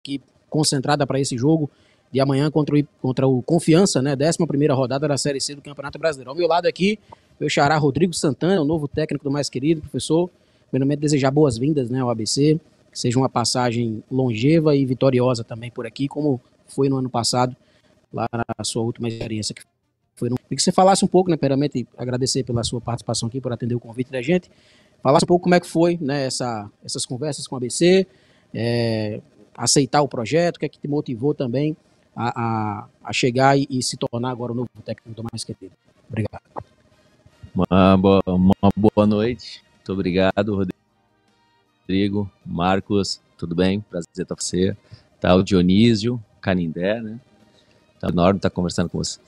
aqui concentrada para esse jogo de amanhã contra o Confiança, né? 11ª rodada da Série C do Campeonato Brasileiro. Ao meu lado aqui, meu xará Rodrigo Santana, o novo técnico do mais querido professor. Primeiramente, desejar boas-vindas, né, ao ABC, que seja uma passagem longeva e vitoriosa também por aqui, como foi no ano passado, lá na sua última experiência que foi no... E que você falasse um pouco, né, primeiramente, agradecer pela sua participação aqui, por atender o convite da gente, falasse um pouco como é que foi, né, essas conversas com o ABC, aceitar o projeto, o que é que te motivou também a chegar e se tornar agora o novo técnico do mais querido. Obrigado. Uma boa noite, muito obrigado, Rodrigo, Marcos, tudo bem? Prazer estar com você. Tá o Dionísio, Canindé, né? Tá enorme estar conversando com você.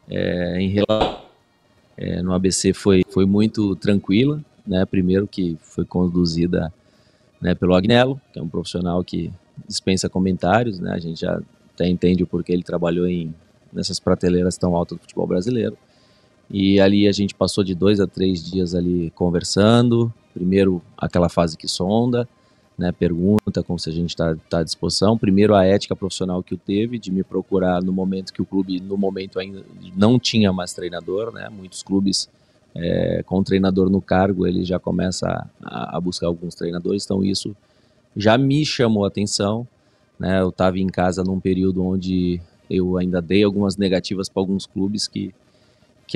Em relação no ABC foi muito tranquila, né? Primeiro que foi conduzida, né, pelo Agnello, que é um profissional que dispensa comentários, né? A gente já até entende o porquê ele trabalhou nessas prateleiras tão altas do futebol brasileiro. E ali a gente passou de 2 a 3 dias ali conversando. Primeiro aquela fase que sonda, né, pergunta como se a gente está à disposição. Primeiro a ética profissional que o teve de me procurar no momento que o clube, no momento ainda não tinha mais treinador, né? Muitos clubes com o treinador no cargo, ele já começa a buscar alguns treinadores, então isso já me chamou a atenção, né? Eu estava em casa num período onde eu ainda dei algumas negativas para alguns clubes que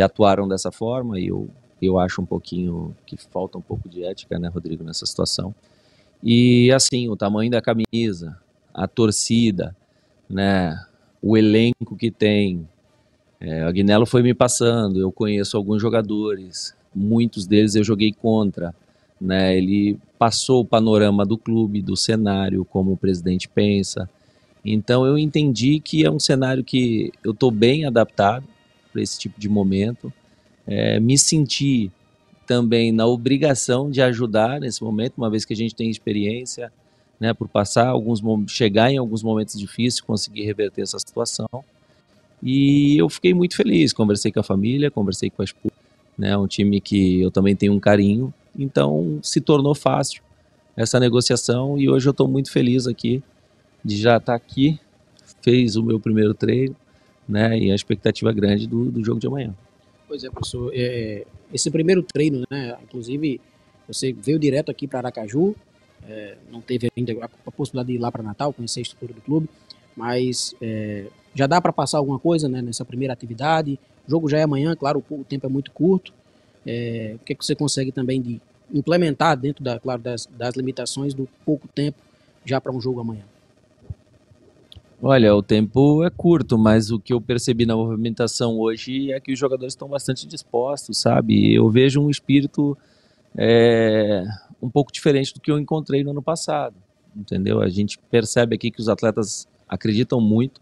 atuaram dessa forma, e eu acho um pouquinho que falta um pouco de ética, né, Rodrigo, nessa situação. E assim, o tamanho da camisa, a torcida, né, o elenco que tem, o Agnello foi me passando, eu conheço alguns jogadores, muitos deles eu joguei contra, né, ele passou o panorama do clube, do cenário, como o presidente pensa, então eu entendi que é um cenário que eu estou bem adaptado para esse tipo de momento, me senti também na obrigação de ajudar nesse momento, uma vez que a gente tem experiência, né, por chegar em alguns momentos difíceis, conseguir reverter essa situação. E eu fiquei muito feliz, conversei com a família, conversei com a esposa, né, um time que eu também tenho um carinho, então se tornou fácil essa negociação e hoje eu estou muito feliz aqui de já estar aqui, fez o meu primeiro treino, né, e a expectativa grande do jogo de amanhã. Pois é, professor, esse primeiro treino, né, inclusive você veio direto aqui para Aracaju, não teve ainda a possibilidade de ir lá para Natal, conhecer a estrutura do clube, mas já dá para passar alguma coisa, né, nessa primeira atividade, o jogo já é amanhã, claro, o tempo é muito curto, o que é que você consegue também de implementar dentro das limitações do pouco tempo já para um jogo amanhã? Olha, o tempo é curto, mas o que eu percebi na movimentação hoje é que os jogadores estão bastante dispostos, sabe? Eu vejo um espírito um pouco diferente do que eu encontrei no ano passado, entendeu? A gente percebe aqui que os atletas acreditam muito,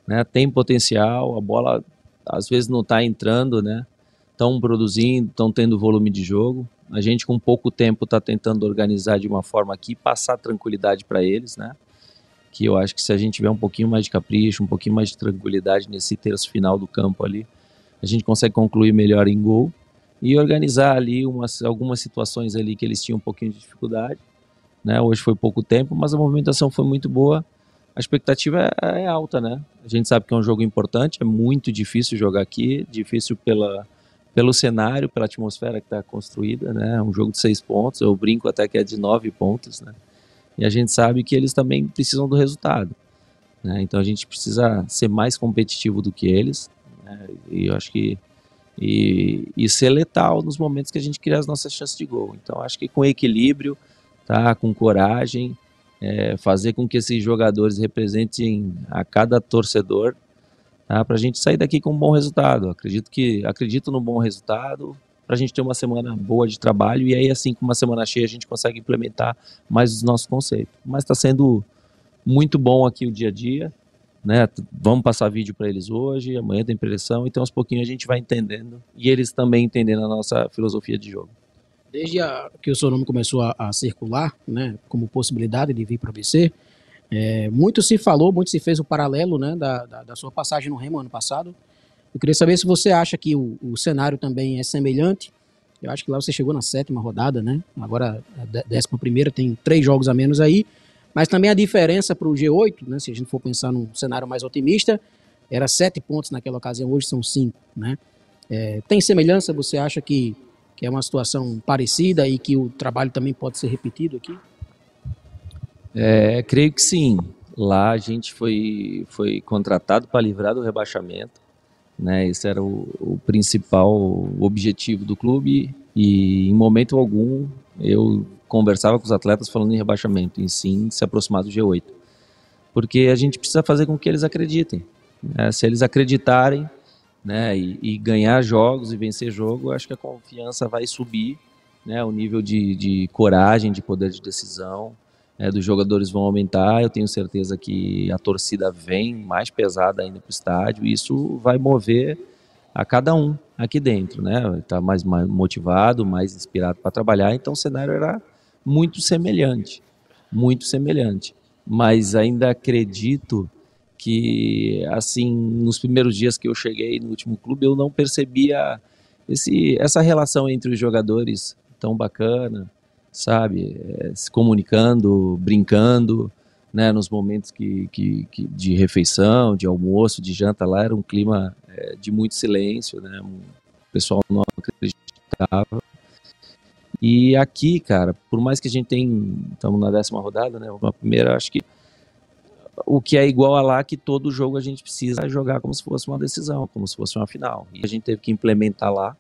né? Tem potencial, a bola às vezes não está entrando, né? Estão produzindo, estão tendo volume de jogo. A gente com pouco tempo está tentando organizar de uma forma que passar tranquilidade para eles, né? Que eu acho que se a gente tiver um pouquinho mais de capricho, um pouquinho mais de tranquilidade nesse terço final do campo ali, a gente consegue concluir melhor em gol e organizar ali algumas situações ali que eles tinham um pouquinho de dificuldade, né? Hoje foi pouco tempo, mas a movimentação foi muito boa, a expectativa é alta, né? A gente sabe que é um jogo importante, é muito difícil jogar aqui, difícil pelo cenário, pela atmosfera que está construída, né? É um jogo de 6 pontos, eu brinco até que é de 9 pontos, né? E a gente sabe que eles também precisam do resultado, né? Então a gente precisa ser mais competitivo do que eles, né? E eu acho que e ser letal nos momentos que a gente cria as nossas chances de gol. Então acho que com equilíbrio, tá? Com coragem, fazer com que esses jogadores representem a cada torcedor, tá? Para a gente sair daqui com um bom resultado. Acredito no bom resultado, para a gente ter uma semana boa de trabalho e aí assim com uma semana cheia a gente consegue implementar mais os nossos conceitos. Mas está sendo muito bom aqui o dia a dia, né? Vamos passar vídeo para eles hoje, amanhã tem preleção, então aos pouquinhos a gente vai entendendo e eles também entendendo a nossa filosofia de jogo. Desde que o seu nome começou a circular, né, como possibilidade de vir para o ABC, muito se falou, muito se fez o paralelo, né, da sua passagem no Remo ano passado. Eu queria saber se você acha que o cenário também é semelhante. Eu acho que lá você chegou na 7ª rodada, né? Agora a 11ª, tem 3 jogos a menos aí. Mas também a diferença para o G8, né, se a gente for pensar num cenário mais otimista, era 7 pontos naquela ocasião, hoje são 5, né? Tem semelhança? Você acha que é uma situação parecida e que o trabalho também pode ser repetido aqui? Creio que sim. Lá a gente foi contratado para livrar do rebaixamento, né? Esse era o principal objetivo do clube e em momento algum eu conversava com os atletas falando em rebaixamento, em sim se aproximar do G8. Porque a gente precisa fazer com que eles acreditem, né? Se eles acreditarem, né, e ganhar jogos e vencer jogo, acho que a confiança vai subir, né, o nível de coragem, de poder de decisão, dos jogadores vão aumentar. Eu tenho certeza que a torcida vem mais pesada ainda para o estádio e isso vai mover a cada um aqui dentro, né? Está mais motivado, mais inspirado para trabalhar. Então o cenário era muito semelhante, mas ainda acredito que, assim, nos primeiros dias que eu cheguei no último clube, eu não percebia essa relação entre os jogadores tão bacana, sabe? Se comunicando, brincando, né? Nos momentos de refeição, de almoço, de janta, lá era um clima de muito silêncio, né? O pessoal não acreditava. E aqui, cara, por mais que a gente estamos na 10ª rodada, né? Na primeira, acho que o que é igual a lá, que todo jogo a gente precisa jogar como se fosse uma decisão, como se fosse uma final. E a gente teve que implementar lá,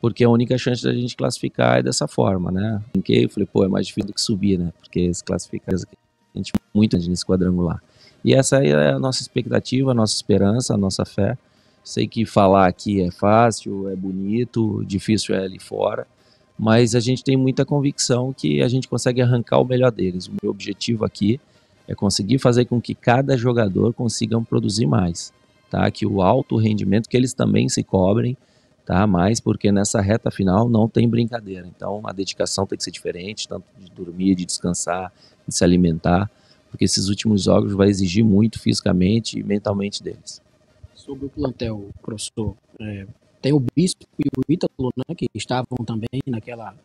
porque a única chance da gente classificar é dessa forma, né? Eu falei, pô, é mais difícil do que subir, né? Porque se classificar, a gente muito nesse quadrangular. E essa aí é a nossa expectativa, a nossa esperança, a nossa fé. Sei que falar aqui é fácil, é bonito, difícil é ali fora, mas a gente tem muita convicção que a gente consegue arrancar o melhor deles. O meu objetivo aqui é conseguir fazer com que cada jogador consiga produzir mais, tá? Que o alto rendimento, que eles também se cobrem, tá? Mas porque nessa reta final não tem brincadeira. Então a dedicação tem que ser diferente, tanto de dormir, de descansar, de se alimentar, porque esses últimos jogos vai exigir muito fisicamente e mentalmente deles. Sobre o plantel, professor, tem o Bispo e o Ítalo, né, que estavam também naquela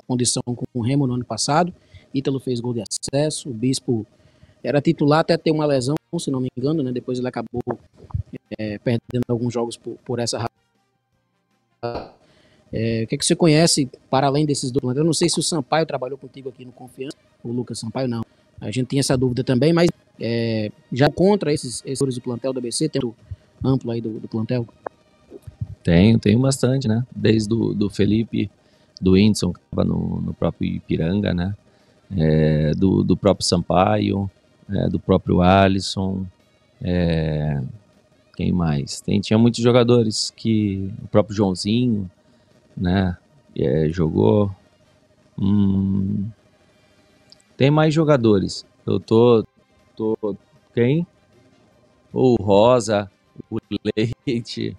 condição com o Remo no ano passado. Ítalo fez gol de acesso, o Bispo era titular até ter uma lesão, se não me engano, né, depois ele acabou perdendo alguns jogos por essa razão. O que você conhece para além desses dois plantéis? Eu não sei se o Sampaio trabalhou contigo aqui no Confiança, o Lucas Sampaio não. A gente tem essa dúvida também, mas já contra esses do plantel do ABC, tem um amplo aí do plantel? Tenho bastante, né? Desde do Felipe, do Whindersson, que estava no próprio Ipiranga, né? Do próprio Sampaio, do próprio Alisson, quem mais? Tinha muitos jogadores o próprio Joãozinho, né? Jogou. Tem mais jogadores. Eu tô quem? O Rosa, o Leite.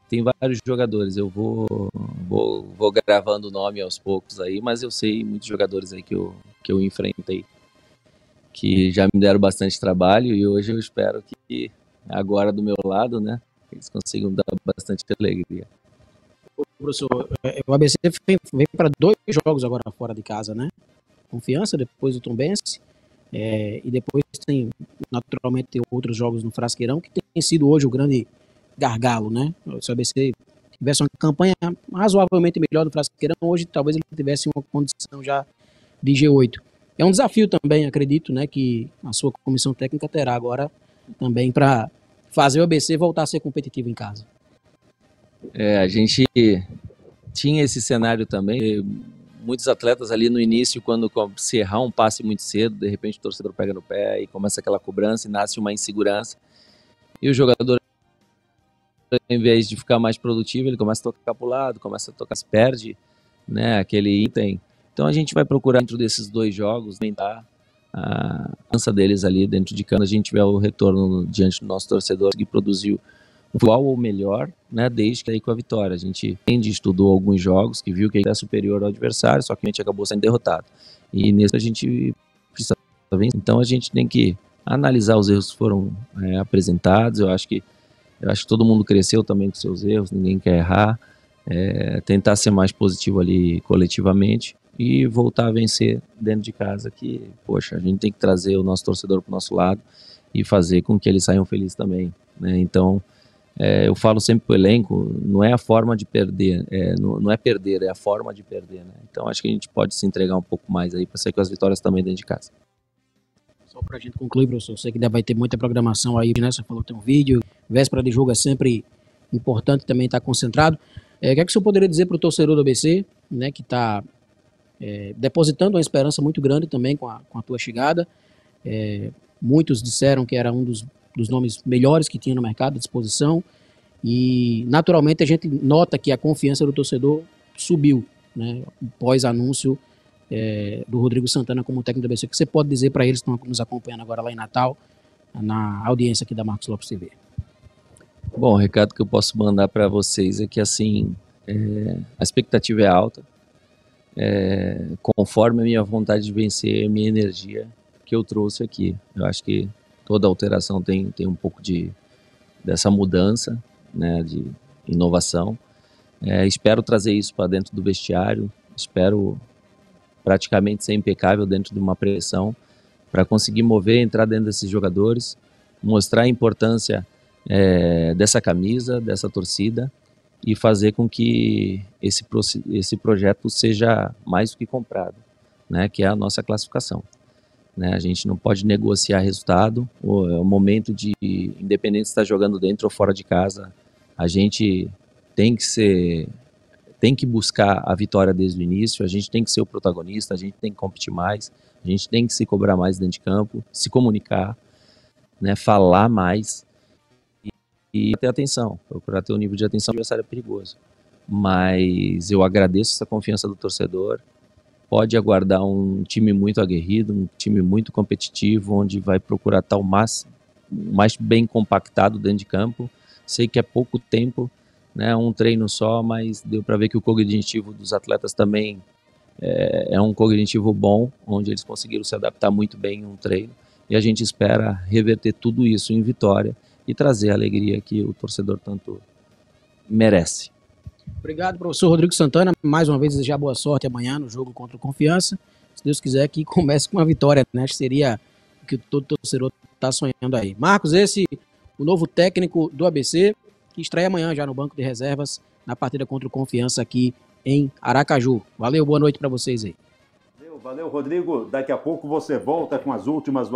Tem vários jogadores. Eu vou gravando o nome aos poucos aí, mas eu sei muitos jogadores aí que eu enfrentei, que já me deram bastante trabalho, e hoje eu espero que agora do meu lado, né, eles consigam dar bastante alegria. Professor, o ABC vem para 2 jogos agora fora de casa, né? Confiança, depois o Tombense, e depois tem naturalmente outros jogos no Frasqueirão, que tem sido hoje o grande gargalo, né? Se o ABC tivesse uma campanha razoavelmente melhor do Frasqueirão, hoje talvez ele tivesse uma condição já de G8. É um desafio também, acredito, né, que a sua comissão técnica terá agora também para fazer o ABC voltar a ser competitivo em casa. A gente tinha esse cenário também. Muitos atletas ali no início, quando se errar um passe muito cedo, de repente o torcedor pega no pé e começa aquela cobrança e nasce uma insegurança. E o jogador, em vez de ficar mais produtivo, ele começa a tocar para o lado, começa a tocar, se perde, né, aquele item. Então a gente vai procurar dentro desses 2 jogos aumentar a dança deles ali dentro de campo. A gente tiver o retorno diante do nosso torcedor que produziu igual ou melhor, né, desde que aí com a vitória. A gente estudou alguns jogos, que viu que ele é superior ao adversário, só que a gente acabou sendo derrotado. E nesse a gente precisa vencer. Então a gente tem que analisar os erros que foram apresentados. Eu acho que todo mundo cresceu também com seus erros, ninguém quer errar. Tentar ser mais positivo ali coletivamente, e voltar a vencer dentro de casa, que, poxa, a gente tem que trazer o nosso torcedor para o nosso lado e fazer com que eles saiam felizes também, né? Então, eu falo sempre para o elenco, não é a forma de perder, não é perder, é a forma de perder, né? Então, acho que a gente pode se entregar um pouco mais aí para sair com as vitórias também dentro de casa. Só para a gente concluir, professor, eu sei que ainda vai ter muita programação aí, né? Você falou que tem um vídeo, véspera de jogo é sempre importante também estar concentrado. O que é que o senhor poderia dizer para o torcedor do ABC, né, que está depositando uma esperança muito grande também com a tua chegada? Muitos disseram que era um dos nomes melhores que tinha no mercado à disposição e, naturalmente, a gente nota que a confiança do torcedor subiu, né, pós-anúncio do Rodrigo Santana como técnico do ABC. O que você pode dizer para eles que estão nos acompanhando agora lá em Natal, na audiência aqui da Marcos Lopes TV? Bom, o recado que eu posso mandar para vocês é que, assim, a expectativa é alta, conforme a minha vontade de vencer, a minha energia que eu trouxe aqui. Eu acho que toda alteração tem um pouco dessa mudança, né, de inovação. Espero trazer isso para dentro do vestiário, espero praticamente ser impecável dentro de uma pressão para conseguir mover, entrar dentro desses jogadores, mostrar a importância dessa camisa, dessa torcida e fazer com que esse projeto seja mais do que comprado, né, que é a nossa classificação. Né, a gente não pode negociar resultado, é o momento de, independente se está jogando dentro ou fora de casa, a gente tem que buscar a vitória desde o início, a gente tem que ser o protagonista, a gente tem que competir mais, a gente tem que se cobrar mais dentro de campo, se comunicar, né, falar mais e ter atenção, procurar ter um nível de atenção. O adversário é perigoso, mas eu agradeço essa confiança do torcedor. Pode aguardar um time muito aguerrido, um time muito competitivo, onde vai procurar estar o mais bem compactado dentro de campo. Sei que é pouco tempo, né, um treino só, mas deu para ver que o cognitivo dos atletas também é um cognitivo bom, onde eles conseguiram se adaptar muito bem em um treino. E a gente espera reverter tudo isso em vitória e trazer a alegria que o torcedor tanto merece. Obrigado, professor Rodrigo Santana. Mais uma vez, desejar boa sorte amanhã no jogo contra o Confiança. Se Deus quiser que comece com uma vitória, né? Acho que seria o que todo torcedor está sonhando aí. Marcos, o novo técnico do ABC, que estreia amanhã já no banco de reservas na partida contra o Confiança aqui em Aracaju. Valeu, boa noite para vocês aí. Valeu, Rodrigo. Daqui a pouco você volta com as últimas